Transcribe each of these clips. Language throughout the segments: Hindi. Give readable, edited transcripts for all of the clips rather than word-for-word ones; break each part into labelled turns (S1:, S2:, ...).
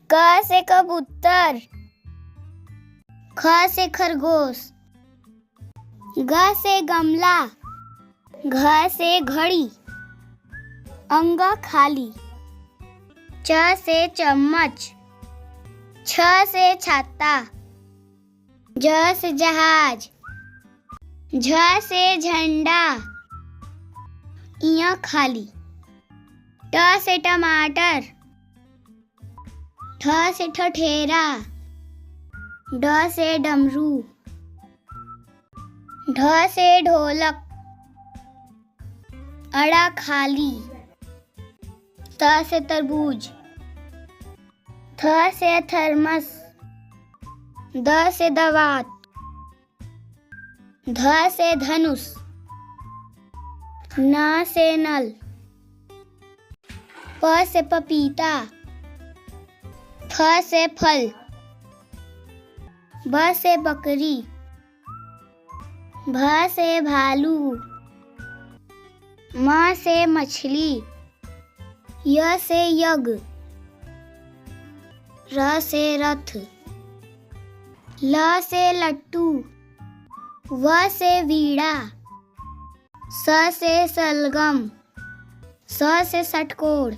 S1: क से कबूतर, ख से खरगोश, ग से गमला, घ से घड़ी, अंग खाली, च से चम्मच, छ से छाता, ज से जहाज, झ से झंडा, इया खाली, ट से टमाटर, ठ से ठठेरा, ड से डमरू, ढ से ढोलक, अड़ा खाली, त से तरबूज, थ से थर्मस, द से दवात, ध से धनुष, न से नल, प से पपीता, फ से फल, ब से बकरी, भ से भालू, म से मछली, य से यज्ञ, र से रथ, ल से लट्टू, व से वीणा, स से सलगम, स से षटकोण,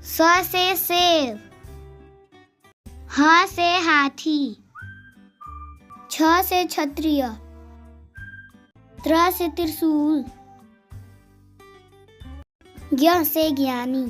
S1: स से सेब, ह से हाथी, छ से क्षत्रिय, त्र से त्रिशूल, ज्ञ से ज्ञानी।